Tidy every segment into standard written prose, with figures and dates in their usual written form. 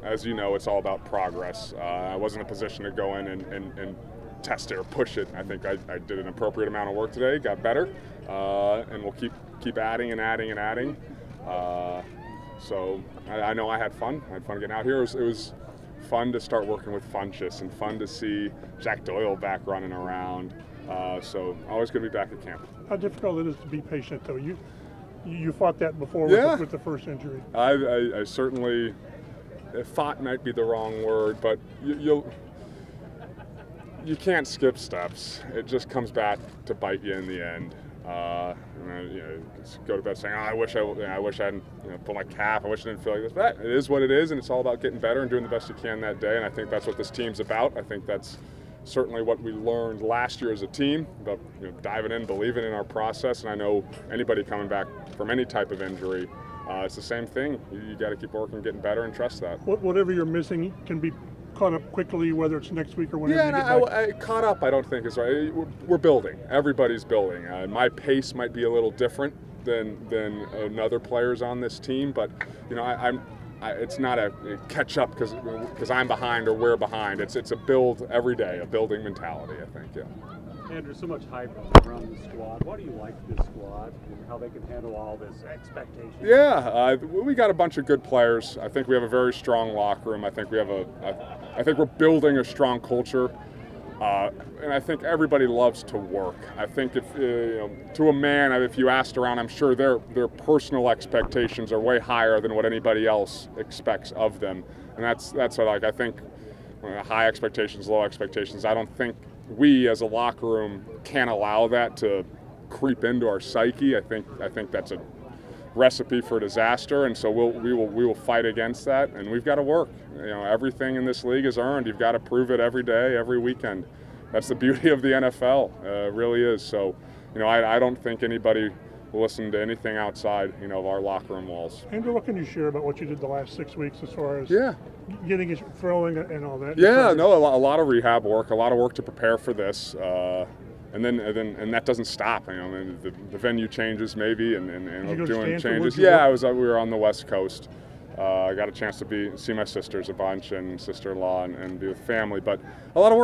As you know, it's all about progress. I wasn't in a position to go in and test it or push it. I think I did an appropriate amount of work today, got better, and we'll keep adding and adding and adding. So I know I had fun. I had fun getting out here. It was fun to start working with Funchess and fun to see Jack Doyle back running around. So always going to be back at camp. How difficult it is to be patient, though. You fought that before with the first injury. I certainly, fought might be the wrong word, but you can't skip steps. It just comes back to bite you in the end. Go to bed saying, "Oh, I wish I hadn't pulled my calf. I wish I didn't feel like this." But it is what it is, and it's all about getting better and doing the best you can that day. And I think that's what this team's about. I think that's certainly what we learned last year as a team, about diving in, believing in our process. And I know anybody coming back from any type of injury, it's the same thing. You got to keep working, getting better, and trust that. Whatever you're missing can be caught up quickly, whether it's next week or whenever you get back. I caught up, I don't think is right. We're building. Everybody's building. My pace might be a little different than another players on this team, but it's not a catch up because I'm behind or we're behind. It's a build every day, a building mentality, I think. Yeah. Andrew, so much hype around the squad. Why do you like this squad and how they can handle all this expectation? Yeah, we got a bunch of good players. I think we have a very strong locker room. I think we have I think we're building a strong culture, and I think everybody loves to work. I think if to a man, if you asked around, I'm sure their personal expectations are way higher than what anybody else expects of them, and that's what I think. High expectations, low expectations. I don't think we as a locker room can allow that to creep into our psyche. I think that's a recipe for disaster, and so we will fight against that, and we've got to work. Everything in this league is earned. You've got to prove it every day, every weekend. That's the beauty of the NFL. It really is. So, I don't think anybody will listen to anything outside, of our locker room walls. Andrew, what can you share about what you did the last 6 weeks as far as getting it throwing and all that? Yeah, no, a lot of rehab work, a lot of work to prepare for this. And that doesn't stop. The venue changes maybe, and doing changes. Yeah, we were on the West Coast. I got a chance to see my sisters a bunch and sister-in-law and be with family. But a lot of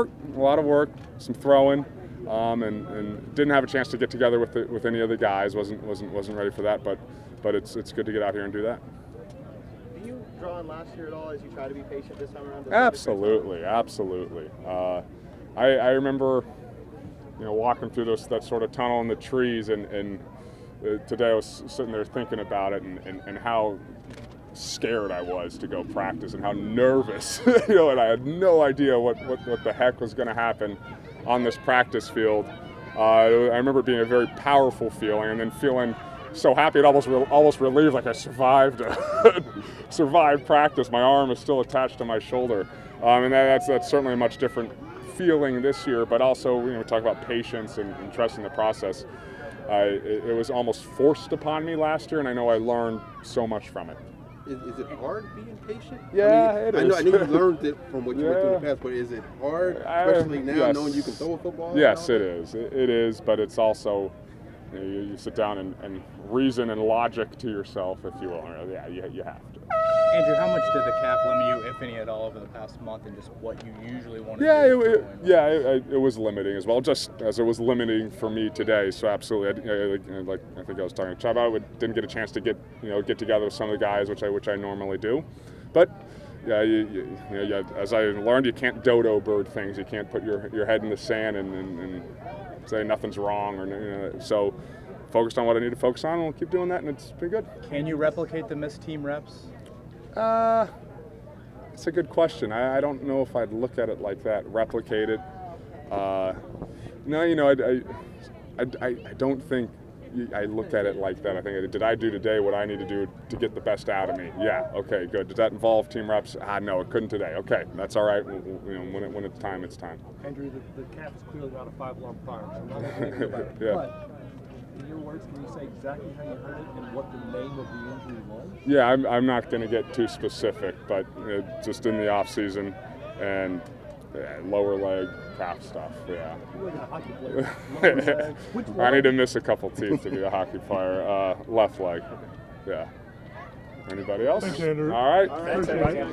work, some throwing, and didn't have a chance to get together with any of the guys. wasn't ready for that. But it's good to get out here and do that. Do you draw on last year at all as you try to be patient this time around? Absolutely. I remember. Walking through that sort of tunnel in the trees, and today I was sitting there thinking about it and how scared I was to go practice and how nervous, and I had no idea what the heck was going to happen on this practice field. I remember it being a very powerful feeling, and then feeling so happy, it almost relieved, like I survived practice. My arm is still attached to my shoulder, and that's certainly a much different feeling this year, but also we talk about patience and trusting the process. It was almost forced upon me last year, and I know I learned so much from it. Is it hard being patient? Yeah, it is. I know you learned it from what you went through in the past, but is it hard, especially now knowing you can throw a football? Yes, it is. It is, but it's also you sit down and reason and logic to yourself, if you will. Yeah, you have to. Andrew, how much did the calf limit you, if any at all, over the past month, and just what you usually want to do? It was limiting as well, just as it was limiting for me today. So absolutely, I think I was talking to Chubb. I didn't get a chance to get together with some of the guys, which I normally do. But as I learned, you can't dodo bird things. You can't put your head in the sand and say nothing's wrong, or so. Focused on what I need to focus on, and we'll keep doing that, and it's been good. Can you replicate the missed team reps? It's a good question. I don't know if I'd look at it like that, replicate it. No, I don't think I look at it like that. I think, did I do today what I need to do to get the best out of me? Yeah, okay, good. Did that involve team reps? No, it couldn't today. Okay, that's all right. When it's time, it's time. Andrew, the calf is clearly not a 5-alarm fire, so I'm not going to about it. Yeah. But in your words, can you say exactly how you heard it and what the name of the injury was? Yeah, I'm not going to get too specific, but just in the off season and lower leg calf stuff. Yeah. You're like a hockey player. Lower leg. I need to miss a couple teeth to be a hockey player. Left leg. Yeah. Anybody else? Thanks, Andrew. All right. All right.